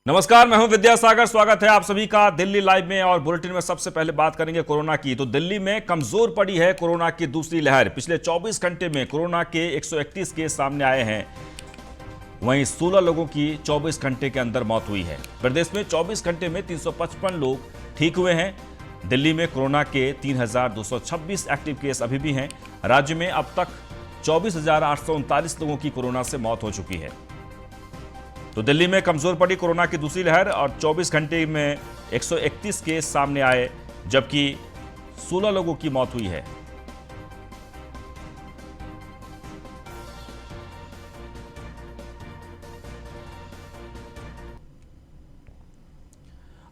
नमस्कार, मैं हूं विद्यासागर। स्वागत है आप सभी का दिल्ली लाइव में। और बुलेटिन में सबसे पहले बात करेंगे कोरोना की। तो दिल्ली में कमजोर पड़ी है कोरोना की दूसरी लहर। पिछले 24 घंटे में कोरोना के 131 केस सामने आए हैं। वहीं 16 लोगों की 24 घंटे के अंदर मौत हुई है। प्रदेश में 24 घंटे में 355 लोग ठीक हुए हैं। दिल्ली में कोरोना के 3226 एक्टिव केस अभी भी हैं। राज्य में अब तक 24,839 लोगों की कोरोना से मौत हो चुकी है। तो दिल्ली में कमजोर पड़ी कोरोना की दूसरी लहर और 24 घंटे में 131 केस सामने आए, जबकि 16 लोगों की मौत हुई है।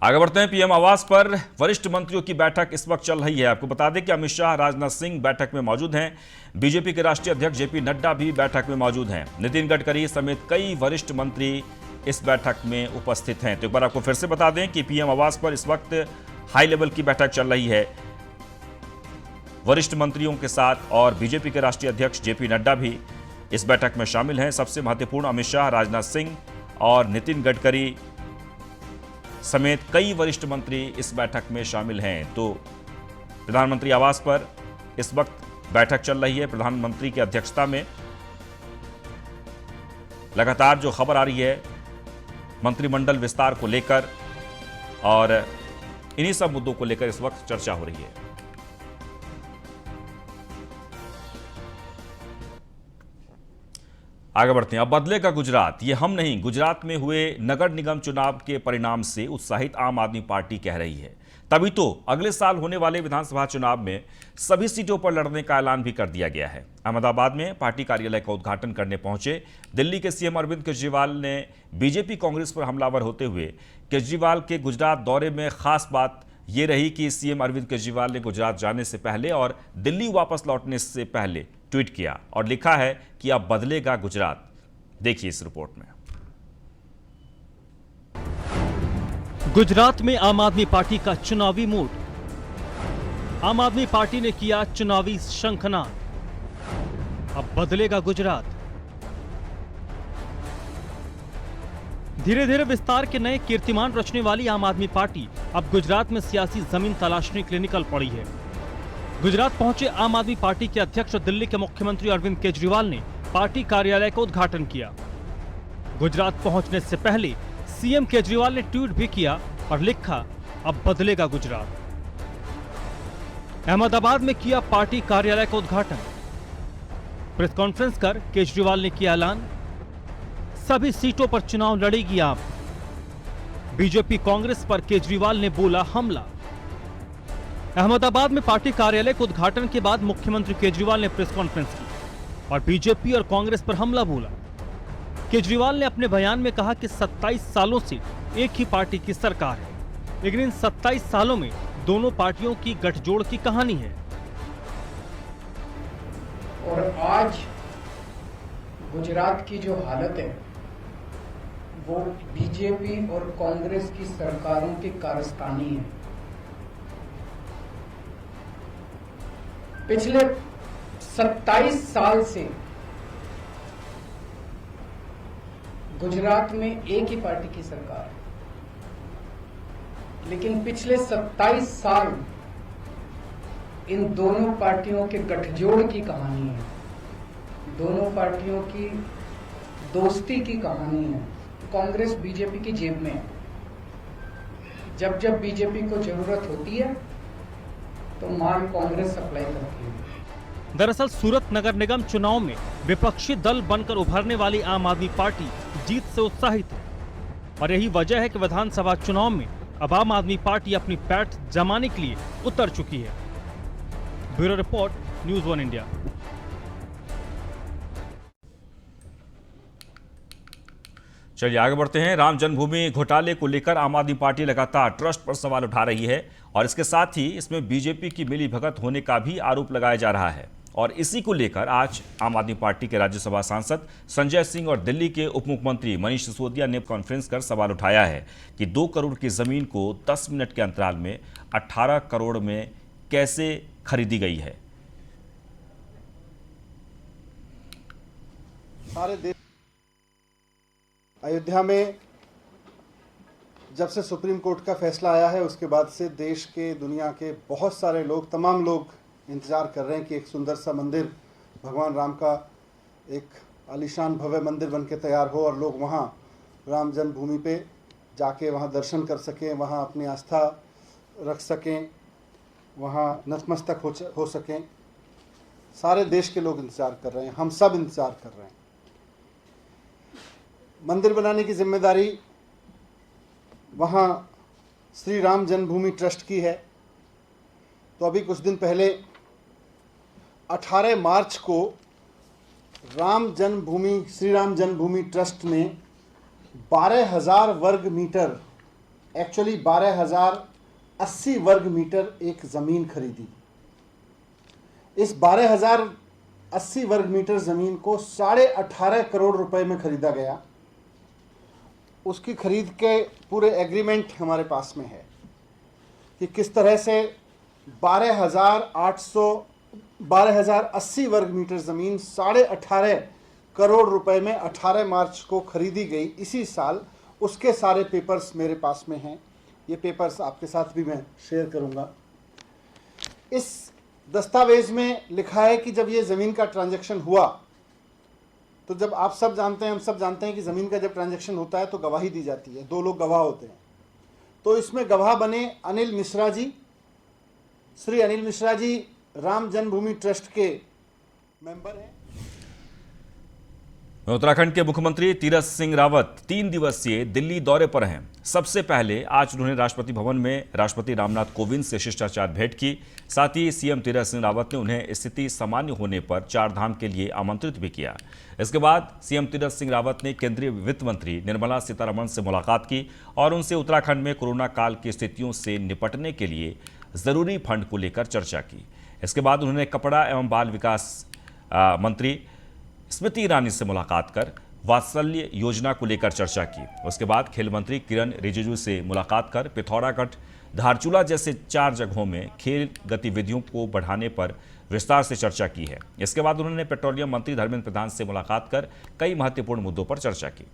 आगे बढ़ते हैं। पीएम आवास पर वरिष्ठ मंत्रियों की बैठक इस वक्त चल रही है। आपको बता दें कि अमित शाह, राजनाथ सिंह बैठक में मौजूद हैं। बीजेपी के राष्ट्रीय अध्यक्ष जेपी नड्डा भी बैठक में मौजूद हैं। नितिन गडकरी समेत कई वरिष्ठ मंत्री इस बैठक में उपस्थित हैं। तो एक बार आपको फिर से बता दें कि पीएम आवास पर इस वक्त हाई लेवल की बैठक चल रही है वरिष्ठ मंत्रियों के साथ, और बीजेपी के राष्ट्रीय अध्यक्ष जेपी नड्डा भी इस बैठक में शामिल हैं। सबसे महत्वपूर्ण अमित शाह, राजनाथ सिंह और नितिन गडकरी समेत कई वरिष्ठ मंत्री इस बैठक में शामिल हैं। तो प्रधानमंत्री आवास पर इस वक्त बैठक चल रही है प्रधानमंत्री की अध्यक्षता में। लगातार जो खबर आ रही है मंत्रिमंडल विस्तार को लेकर, और इन्हीं सब मुद्दों को लेकर इस वक्त चर्चा हो रही है। आगे बढ़ते हैं। अब बदलेगा गुजरात, ये हम नहीं। गुजरात में हुए नगर निगम चुनाव के परिणाम से उत्साहित आम आदमी पार्टी कह रही है। तभी तो अगले साल होने वाले विधानसभा चुनाव में सभी सीटों पर लड़ने का ऐलान भी कर दिया गया है। अहमदाबाद में पार्टी कार्यालय का उद्घाटन करने पहुंचे दिल्ली के सीएम अरविंद केजरीवाल ने बीजेपी कांग्रेस पर हमलावर होते हुए केजरीवाल के गुजरात दौरे में खास बात यह रही कि सीएम अरविंद केजरीवाल ने गुजरात जाने से पहले और दिल्ली वापस लौटने से पहले ट्वीट किया और लिखा है कि अब बदलेगा गुजरात। देखिए इस रिपोर्ट में। गुजरात में आम आदमी पार्टी का चुनावी मूड। आम आदमी पार्टी ने किया चुनावी शंखनाद, अब बदलेगा गुजरात। धीरे धीरे विस्तार के नए कीर्तिमान रचने वाली आम आदमी पार्टी अब गुजरात में सियासी जमीन तलाशने के लिए निकल पड़ी है। गुजरात पहुंचे आम आदमी पार्टी के अध्यक्ष और दिल्ली के मुख्यमंत्री अरविंद केजरीवाल ने पार्टी कार्यालय का उद्घाटन किया। गुजरात पहुंचने से पहले सीएम केजरीवाल ने ट्वीट भी किया और लिखा, अब बदलेगा गुजरात। अहमदाबाद में किया पार्टी कार्यालय का उद्घाटन। प्रेस कॉन्फ्रेंस कर केजरीवाल ने किया ऐलान, सभी सीटों पर चुनाव लड़ेगी आप। बीजेपी कांग्रेस पर केजरीवाल ने बोला हमला। अहमदाबाद में पार्टी कार्यालय के उद्घाटन के बाद मुख्यमंत्री केजरीवाल ने प्रेस कॉन्फ्रेंस की और बीजेपी और कांग्रेस पर हमला बोला। केजरीवाल ने अपने बयान में कहा कि 27 सालों से एक ही पार्टी की सरकार है, लेकिन इन 27 सालों में दोनों पार्टियों की गठजोड़ की कहानी है। और आज गुजरात की जो हालत है वो बीजेपी और कांग्रेस की सरकारों की कारस्तानी है। पिछले 27 साल से गुजरात में एक ही पार्टी की सरकार है, लेकिन पिछले 27 साल इन दोनों पार्टियों के गठजोड़ की कहानी है, दोनों पार्टियों की दोस्ती की कहानी है। कांग्रेस बीजेपी की जेब में है। जब जब बीजेपी को जरूरत होती है तो माल कांग्रेस सप्लाई करती है। दरअसल सूरत नगर निगम चुनाव में विपक्षी दल बनकर उभरने वाली आम आदमी पार्टी जीत से उत्साहित है, और यही वजह है कि विधानसभा चुनाव में अब आम आदमी पार्टी अपनी पैठ जमाने के लिए उतर चुकी है। Bureau report, news 1 India. चलिए आगे बढ़ते हैं। राम जन्मभूमि घोटाले को लेकर आम आदमी पार्टी लगातार ट्रस्ट पर सवाल उठा रही है, और इसके साथ ही इसमें बीजेपी की मिलीभगत होने का भी आरोप लगाया जा रहा है। और इसी को लेकर आज आम आदमी पार्टी के राज्यसभा सांसद संजय सिंह और दिल्ली के उप मुख्यमंत्री मनीष सिसोदिया ने कॉन्फ्रेंस कर सवाल उठाया है कि 2 करोड़ की जमीन को 10 मिनट के अंतराल में 18 करोड़ में कैसे खरीदी गई है। सारे देश अयोध्या में जब से सुप्रीम कोर्ट का फैसला आया है उसके बाद से देश के, दुनिया के बहुत सारे लोग, तमाम लोग इंतज़ार कर रहे हैं कि एक सुंदर सा मंदिर भगवान राम का, एक आलीशान भव्य मंदिर बन के तैयार हो और लोग वहाँ राम जन्मभूमि पे जाके वहाँ दर्शन कर सकें, वहाँ अपनी आस्था रख सकें, वहाँ नतमस्तक हो सकें। सारे देश के लोग इंतज़ार कर रहे हैं, हम सब इंतज़ार कर रहे हैं। मंदिर बनाने की जिम्मेदारी वहाँ श्री राम जन्मभूमि ट्रस्ट की है। तो अभी कुछ दिन पहले 18 मार्च को राम जन्मभूमि, श्री राम जन्मभूमि ट्रस्ट ने 12,000 वर्ग मीटर, एक्चुअली 12,080 वर्ग मीटर एक ज़मीन खरीदी। इस 12,080 वर्ग मीटर ज़मीन को 18.5 करोड़ रुपए में खरीदा गया। उसकी खरीद के पूरे एग्रीमेंट हमारे पास में है कि किस तरह से 12,080 वर्ग मीटर ज़मीन 18.5 करोड़ रुपए में 18 मार्च को खरीदी गई इसी साल। उसके सारे पेपर्स मेरे पास में हैं। ये पेपर्स आपके साथ भी मैं शेयर करूंगा। इस दस्तावेज में लिखा है कि जब ये ज़मीन का ट्रांजैक्शन हुआ, तो जब आप सब जानते हैं, हम सब जानते हैं कि ज़मीन का जब ट्रांजैक्शन होता है तो गवाही दी जाती है, 2 लोग गवाह होते हैं। तो इसमें गवाह बने अनिल मिश्रा जी। श्री अनिल मिश्रा जी राम जन्मभूमि ट्रस्ट के मेंबर हैं। उत्तराखंड के मुख्यमंत्री तीरथ सिंह रावत 3 दिवसीय दिल्ली दौरे पर हैं। सबसे पहले आज उन्होंने राष्ट्रपति भवन में राष्ट्रपति रामनाथ कोविंद से शिष्टाचार भेंट की। साथ ही सीएम तीरथ सिंह रावत ने उन्हें स्थिति सामान्य होने पर 4 धाम के लिए आमंत्रित भी किया। इसके बाद सीएम तीरथ सिंह रावत ने केंद्रीय वित्त मंत्री निर्मला सीतारमण से मुलाकात की और उनसे उत्तराखंड में कोरोना काल की स्थितियों से निपटने के लिए जरूरी फंड को लेकर चर्चा की। इसके बाद उन्होंने कपड़ा एवं बाल विकास मंत्री स्मृति ईरानी से मुलाकात कर वात्सल्य योजना को लेकर चर्चा की। उसके बाद खेल मंत्री किरण रिजिजू से मुलाकात कर पिथौरागढ़, धारचूला जैसे 4 जगहों में खेल गतिविधियों को बढ़ाने पर विस्तार से चर्चा की है। इसके बाद उन्होंने पेट्रोलियम मंत्री धर्मेंद्र प्रधान से मुलाकात कर कई महत्वपूर्ण मुद्दों पर चर्चा की।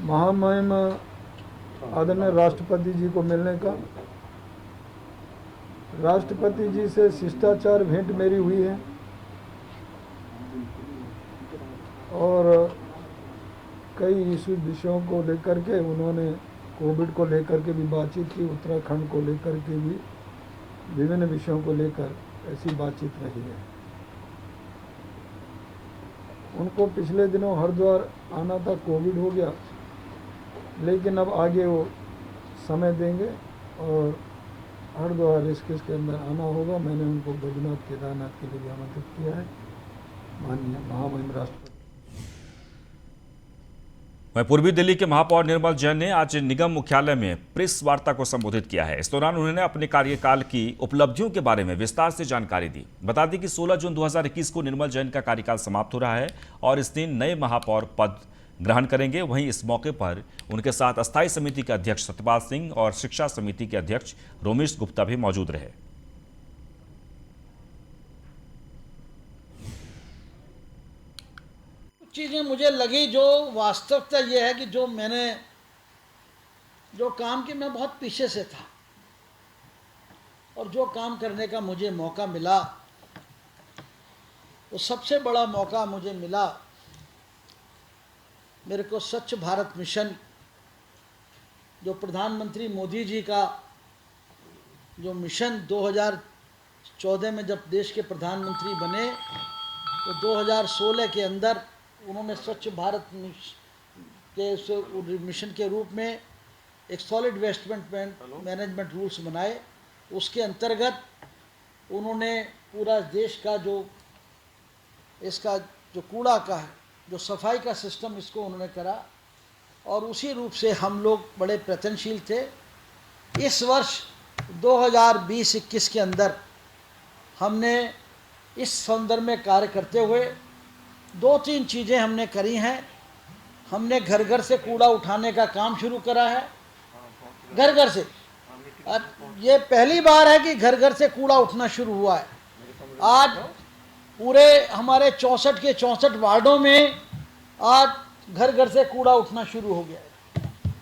महामहिम आदरणीय राष्ट्रपति जी को मिलने का, राष्ट्रपति जी से शिष्टाचार भेंट मेरी हुई है और कई विषयों को लेकर के उन्होंने कोविड को लेकर के भी बातचीत की, उत्तराखंड को लेकर के भी विभिन्न विषयों को लेकर ऐसी बातचीत रही है। उनको पिछले दिनों हरिद्वार आना था, कोविड हो गया, लेकिन अब आगे वो समय देंगे और हरिद्वार ऋषिकेश के अंदर आना होगा। मैंने उनको बद्रीनाथ, केदारनाथ के लिए भी आमंत्रित किया है। माननीय महामहिम राष्ट्रपति। वहीं पूर्वी दिल्ली के महापौर निर्मल जैन ने आज निगम मुख्यालय में प्रेस वार्ता को संबोधित किया है। इस दौरान उन्होंने अपने कार्यकाल की उपलब्धियों के बारे में विस्तार से जानकारी दी। बता दें कि 16 जून 2021 को निर्मल जैन का कार्यकाल समाप्त हो रहा है और इस दिन नए महापौर पद ग्रहण करेंगे। वहीं इस मौके पर उनके साथ अस्थायी समिति के अध्यक्ष सत्यपाल सिंह और शिक्षा समिति के अध्यक्ष रोमेश गुप्ता भी मौजूद रहे। चीज़ें मुझे लगी जो वास्तवता ये है कि जो मैंने जो काम की मैं बहुत पीछे से था और जो काम करने का मुझे मौका मिला, वो सबसे बड़ा मौका मुझे मिला। मेरे को स्वच्छ भारत मिशन, जो प्रधानमंत्री मोदी जी का जो मिशन 2014 में जब देश के प्रधानमंत्री बने, तो 2016 के अंदर उन्होंने स्वच्छ भारत के मिशन के रूप में एक सॉलिड वेस्ट मैनेजमेंट रूल्स बनाए। उसके अंतर्गत उन्होंने पूरा देश का जो इसका जो कूड़ा का है, जो सफाई का सिस्टम, इसको उन्होंने करा और उसी रूप से हम लोग बड़े प्रयत्नशील थे। इस वर्ष 2020-21 के अंदर हमने इस संदर्भ में कार्य करते हुए 2-3 चीज़ें हमने करी हैं। हमने घर घर से कूड़ा उठाने का काम शुरू करा है, घर घर से और ये पहली बार है कि घर घर से कूड़ा उठना शुरू हुआ है। आज पूरे हमारे 64 के 64 वार्डों में आज घर घर से कूड़ा उठना शुरू हो गया है।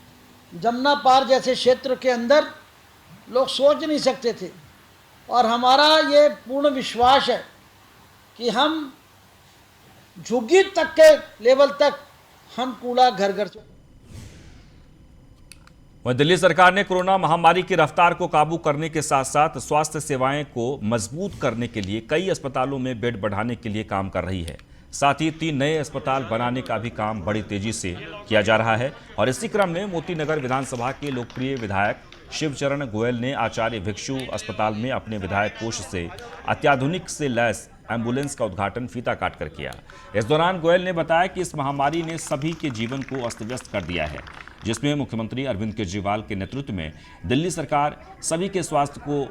जमुना पार जैसे क्षेत्र के अंदर लोग सोच नहीं सकते थे, और हमारा ये पूर्ण विश्वास है कि हम झुग्गी तक के लेवल तक हम कूड़ा घर घर से। वहीं दिल्ली सरकार ने कोरोना महामारी की रफ्तार को काबू करने के साथ साथ स्वास्थ्य सेवाएं को मजबूत करने के लिए कई अस्पतालों में बेड बढ़ाने के लिए काम कर रही है। साथ ही 3 नए अस्पताल बनाने का भी काम बड़ी तेजी से किया जा रहा है। और इसी क्रम में मोतीनगर विधानसभा के लोकप्रिय विधायक शिवचरण गोयल ने आचार्य भिक्षु अस्पताल में अपने विधायक कोष से अत्याधुनिक से लैस एम्बुलेंस का उद्घाटन फीता काटकर किया। इस दौरान गोयल ने बताया कि इस महामारी ने सभी के जीवन को अस्त व्यस्त कर दिया है, जिसमें मुख्यमंत्री अरविंद केजरीवाल के नेतृत्व में दिल्ली सरकार सभी के स्वास्थ्य को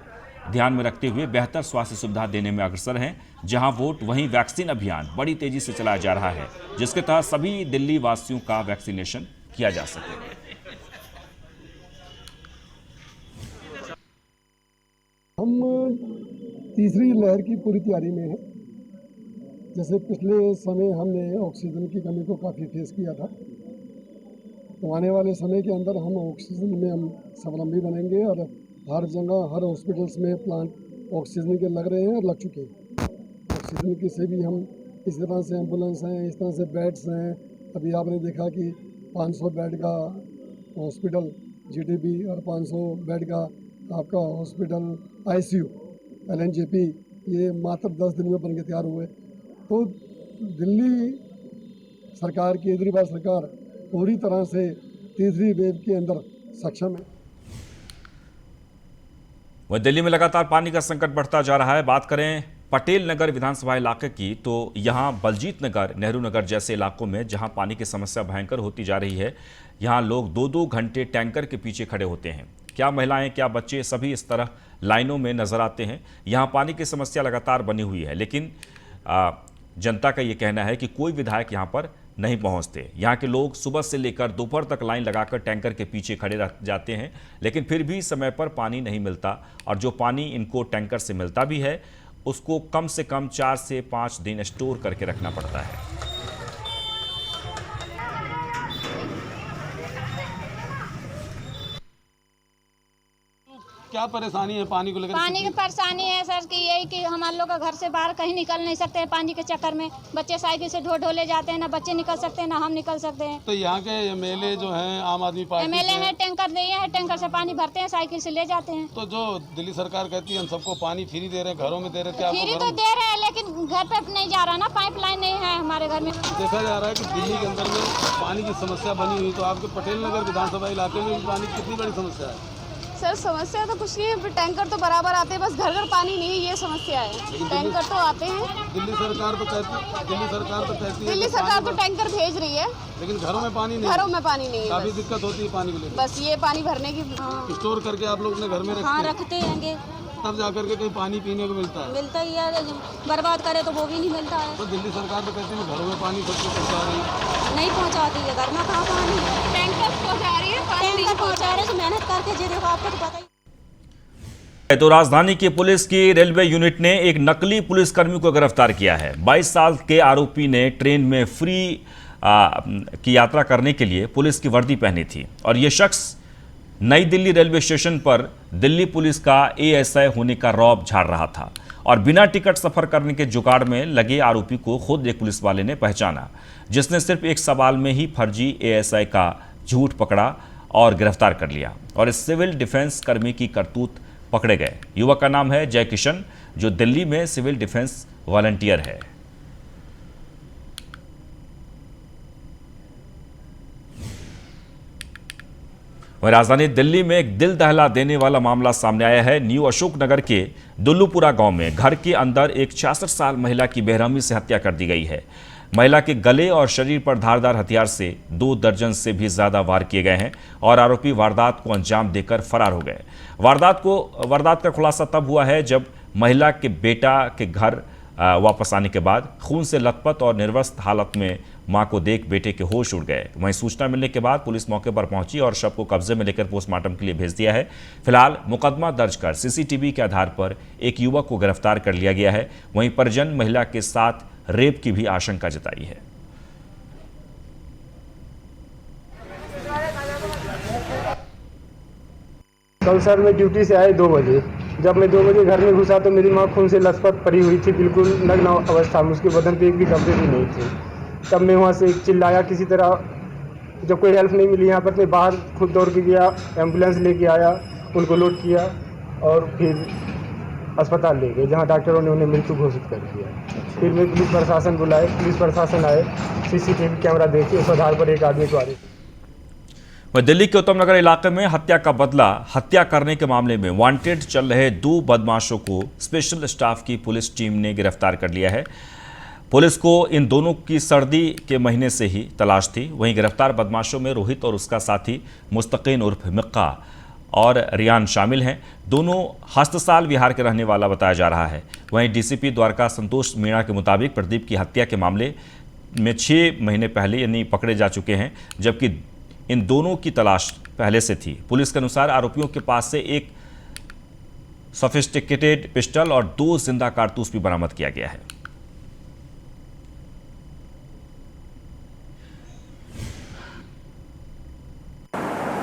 ध्यान में रखते हुए बेहतर स्वास्थ्य सुविधा देने में अग्रसर है। जहां वोट वहीं वैक्सीन अभियान बड़ी तेजी से चलाया जा रहा है, जिसके तहत सभी दिल्ली वासियों का वैक्सीनेशन किया जा सके। हम तीसरी लहर की पूरी तैयारी में हैं। जैसे पिछले समय हमने ऑक्सीजन की कमी को काफ़ी फेस किया था, तो आने वाले समय के अंदर हम ऑक्सीजन में हम स्वावलंबी बनेंगे और हर जगह हर हॉस्पिटल्स में प्लांट ऑक्सीजन के लग रहे हैं और लग चुके हैं। ऑक्सीजन की से भी हम इस तरह से एम्बुलेंस हैं, इस तरह से बेड्स हैं। अभी आपने देखा कि 500 बेड का हॉस्पिटल जीटीबी और 500 बेड का आपका हॉस्पिटल आईसीयू एलएनजेपी ये मात्र 10 दिन में बनके तैयार हुए। तो दिल्ली सरकार केजरीवाल सरकार पूरी तरह से तीसरी वेव के अंदर सक्षम है। वह दिल्ली में लगातार पानी का संकट बढ़ता जा रहा है। बात करें पटेल नगर विधानसभा इलाके की, तो यहां बलजीत नगर, नेहरू नगर जैसे इलाकों में जहां पानी की समस्या भयंकर होती जा रही है, यहां लोग 2-2 घंटे टैंकर के पीछे खड़े होते हैं। क्या महिलाएं, क्या बच्चे, सभी इस तरह लाइनों में नजर आते हैं। यहां पानी की समस्या लगातार बनी हुई है, लेकिन जनता का ये कहना है कि कोई विधायक यहां पर नहीं पहुंचते। यहाँ के लोग सुबह से लेकर दोपहर तक लाइन लगाकर टैंकर के पीछे खड़े रह जाते हैं, लेकिन फिर भी समय पर पानी नहीं मिलता। और जो पानी इनको टैंकर से मिलता भी है, उसको कम से कम 4 से 5 दिन स्टोर करके रखना पड़ता है। क्या परेशानी है पानी को लेकर? पानी की परेशानी है सर कि यही कि हमारे लोग घर से बाहर कहीं निकल नहीं सकते हैं पानी के चक्कर में। बच्चे साइकिल से ढो ले जाते हैं, ना बच्चे निकल सकते हैं ना हम निकल सकते हैं। तो यहाँ के एमएलए जो हैं आम आदमी पार्टी एमएलए है, टैंकर दिए हैं, टैंकर से पानी भरते हैं, साइकिल से ले जाते हैं। तो जो दिल्ली सरकार कहती है हम सबको पानी फ्री दे रहे हैं, घरों में दे रहे हैं, फ्री तो दे रहे हैं लेकिन घर पे नहीं जा रहा ना, पाइपलाइन नहीं है हमारे घर में। देखा जा रहा है कि दिल्ली के अंदर में पानी की समस्या बनी हुई, तो आपके पटेल नगर विधानसभा इलाके में पानी की कितनी बड़ी समस्या है? सर समस्या तो कुछ नहीं है, टैंकर तो बराबर आते हैं, बस घर घर पानी नहीं है, ये समस्या है। टैंकर तो आते हैं। दिल्ली सरकार तो कहती है दिल्ली सरकार तो टैंकर भेज रही है, लेकिन घरों में पानी नहीं, घरों में पानी नहीं है। काफी दिक्कत होती है पानी को लेकर। बस ये पानी भरने की स्टोर करके आप लोग अपने घर में रखते हैं, तब जाकर के कहीं पानी पीने को मिलता ही है। बर्बाद करे तो वो भी नहीं मिलता है। तो दिल्ली सरकार तो कहती है घरों में पानी सबको पहुँचा रही है, नहीं पहुँचाती है, घर में कहाँ पानी है। टैंकर पहुँचा रही है, टैंकर पहुँचा रहे, मेहनत करके जी देखो आपको तो पता ही। तो राजधानी की पुलिस की रेलवे यूनिट ने एक नकली पुलिसकर्मी को गिरफ्तार किया है। 22 साल के आरोपी ने ट्रेन में फ्री की यात्रा करने के लिए पुलिस की वर्दी पहनी थी और यह शख्स नई दिल्ली रेलवे स्टेशन पर दिल्ली पुलिस का एएसआई होने का रौब झाड़ रहा था और बिना टिकट सफर करने के जुगाड़ में लगे आरोपी को खुद एक पुलिस वाले ने पहचाना, जिसने सिर्फ एक सवाल में ही फर्जी एएसआई का झूठ पकड़ा और गिरफ्तार कर लिया और इस सिविल डिफेंस कर्मी की करतूत पकड़े गए। युवक का नाम है जय किशन, जो दिल्ली में सिविल डिफेंस वॉलंटियर है। वहीं राजधानी दिल्ली में एक दिल दहला देने वाला मामला सामने आया है। न्यू अशोकनगर के दुल्लूपुरा गांव में घर के अंदर एक 66 साल महिला की बेरहमी से हत्या कर दी गई है। महिला के गले और शरीर पर धारदार हथियार से 2 दर्जन से भी ज्यादा वार किए गए हैं और आरोपी वारदात को अंजाम देकर फरार हो गए। वारदात का खुलासा तब हुआ है जब महिला के बेटा के घर वापस आने के बाद खून से लथपथ और निर्वस्त्र हालत में मां को देख बेटे के होश उड़ गए। वहीं सूचना मिलने के बाद पुलिस मौके पर पहुंची और शव को कब्जे में लेकर पोस्टमार्टम के लिए भेज दिया है। फिलहाल मुकदमा दर्ज कर सीसीटीवी के आधार पर एक युवक को गिरफ्तार कर लिया गया है। वहीं परिजन महिला के साथ रेप की भी आशंका जताई है। कल सर मैं ड्यूटी से आए 2 बजे। जब मैं 2 बजे घर में घुसा तो मेरी माँ खून से लथपथ पड़ी हुई थी, बिल्कुल नग्न अवस्था में, उसके बदन पे एक भी कपड़े भी नहीं थे। तब मैं वहाँ से चिल्लाया किसी तरह, जब कोई हेल्प नहीं मिली यहाँ पर मैं बाहर खुद दौड़ के गया, एम्बुलेंस लेके आया, उनको लोड किया और फिर अस्पताल ले गए, जहाँ डॉक्टरों ने उन्हें मृत्यु घोषित कर दिया। फिर मैं पुलिस प्रशासन बुलाए, पुलिस प्रशासन आए, सीसीटीवी कैमरा देखे, उस आधार पर एक आदमी को अरेस्ट। वह दिल्ली के उत्तम नगर इलाके में हत्या का बदला हत्या करने के मामले में वांटेड चल रहे 2 बदमाशों को स्पेशल स्टाफ की पुलिस टीम ने गिरफ्तार कर लिया है। पुलिस को इन दोनों की सर्दी के महीने से ही तलाश थी। वहीं गिरफ्तार बदमाशों में रोहित और उसका साथी मुस्तकीन उर्फ मिक्का और रियान शामिल हैं। दोनों हस्तसाल बिहार के रहने वाला बताया जा रहा है। वहीं डीसीपी द्वारका संतोष मीणा के मुताबिक प्रदीप की हत्या के मामले में 6 महीने पहले यानी पकड़े जा चुके हैं, जबकि इन दोनों की तलाश पहले से थी। पुलिस के अनुसार आरोपियों के पास से एक सोफिस्टिकेटेड पिस्टल और 2 जिंदा कारतूस भी बरामद किया गया है।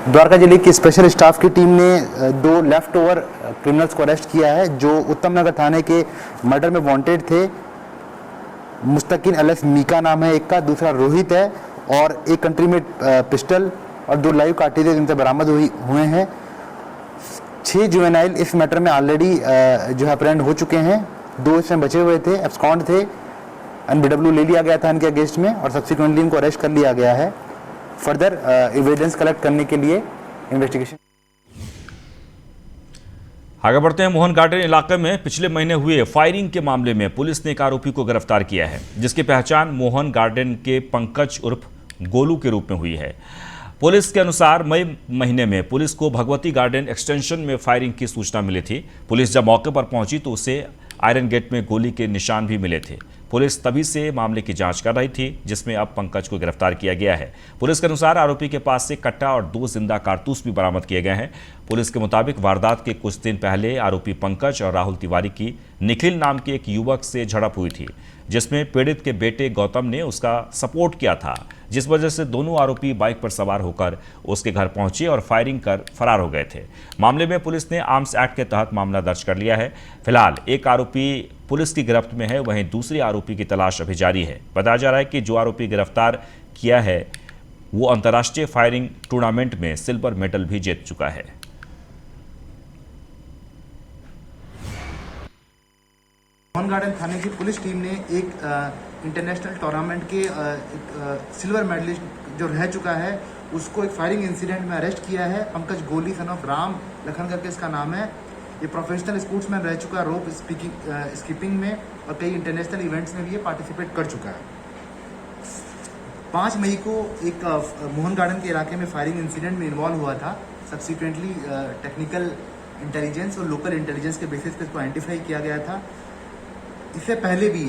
द्वारका जिले की स्पेशल स्टाफ की टीम ने 2 लेफ्ट ओवर क्रिमिनल्स को अरेस्ट किया है, जो उत्तम नगर थाने के मर्डर में वांटेड थे। मुस्तकीन एलिस मीका नाम है एक का, दूसरा रोहित है, और एक कंट्री में पिस्टल और 2 लाइव कार्टिलेज इनसे बरामद हुए हैं। 6 जुवेनाइल इस मैटर में ऑलरेडी जो है अप्रेंड हो चुके हैं। 2 इसमें बचे हुए थे, एब्सकॉन्ड थे, एनबीडब्ल्यू ले लिया गया था इनके अगेंस्ट में और सब्सिक्वेंटली इनको अरेस्ट कर लिया गया है फर्दर एविडेंस कलेक्ट करने के लिए इन्वेस्टिगेशन। आगे बढ़ते हैं। मोहन गार्डन इलाके में पिछले महीने हुए फायरिंग के मामले में पुलिस ने एक आरोपी को गिरफ्तार किया है, जिसकी पहचान मोहन गार्डन के पंकज उर्फ गोलू के रूप में हुई है। पुलिस के अनुसार मई महीने में पुलिस को भगवती गार्डन एक्सटेंशन में फायरिंग की सूचना मिली थी। पुलिस जब मौके पर पहुंची तो उसे आयरन गेट में गोली के निशान भी मिले थे। पुलिस तभी से मामले की जांच कर रही थी, जिसमें अब पंकज को गिरफ्तार किया गया है। पुलिस के अनुसार आरोपी के पास से कट्टा और 2 जिंदा कारतूस भी बरामद किए गए हैं। पुलिस के मुताबिक वारदात के कुछ दिन पहले आरोपी पंकज और राहुल तिवारी की निखिल नाम के एक युवक से झड़प हुई थी, जिसमें पीड़ित के बेटे गौतम ने उसका सपोर्ट किया था, जिस वजह से दोनों आरोपी बाइक पर सवार होकर उसके घर पहुंचे और फायरिंग कर फरार हो गए थे। मामले में पुलिस ने आर्म्स एक्ट के तहत मामला दर्ज कर लिया है। फिलहाल एक आरोपी पुलिस की गिरफ्त में है, वहीं दूसरी आरोपी की तलाश अभी जारी है। बताया जा रहा है कि जो आरोपी गिरफ्तार किया है वो अंतर्राष्ट्रीय फायरिंग टूर्नामेंट में सिल्वर मेडल भी जीत चुका है। मोहन गार्डन थाने की पुलिस टीम ने एक इंटरनेशनल टूर्नामेंट के सिल्वर मेडलिस्ट जो रह चुका है उसको एक फायरिंग इंसिडेंट में अरेस्ट किया है। पंकज गोली सन ऑफ राम लखन करके इसका नाम है। ये प्रोफेशनल स्पोर्ट्समैन रह चुका है रोप स्कीपिंग में और कई इंटरनेशनल इवेंट्स में भी ये पार्टिसिपेट कर चुका है। 5 मई को एक मोहन गार्डन के इलाके में फायरिंग इंसिडेंट में इन्वॉल्व हुआ था। सब्सिक्वेंटली टेक्निकल इंटेलिजेंस और लोकल इंटेलिजेंस के बेसिस पे इसको आइडेंटिफाई किया गया था। इससे पहले भी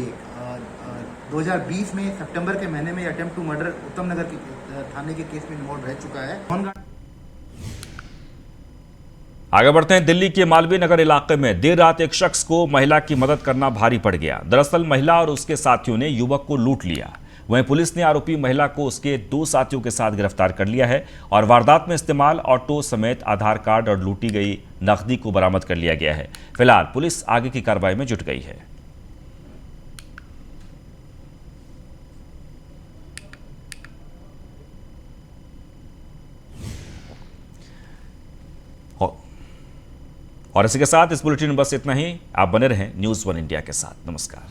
2020 में सितंबर के महीने में अटेम्प्ट टू मर्डर उत्तम नगर के थाने के केस में इन्वॉल्व रह चुका है। आगे बढ़ते हैं। दिल्ली के मालवीय नगर इलाके में देर रात एक शख्स को महिला की मदद करना भारी पड़ गया। दरअसल महिला और उसके साथियों ने युवक को लूट लिया। वहीं पुलिस ने आरोपी महिला को उसके 2 साथियों के साथ गिरफ्तार कर लिया है और वारदात में इस्तेमाल ऑटो समेत आधार कार्ड और लूटी गई नकदी को बरामद कर लिया गया है। फिलहाल पुलिस आगे की कार्रवाई में जुट गई है। और इसी के साथ इस बुलेटिन में बस इतना ही। आप बने रहें न्यूज़ 1 इंडिया के साथ। नमस्कार।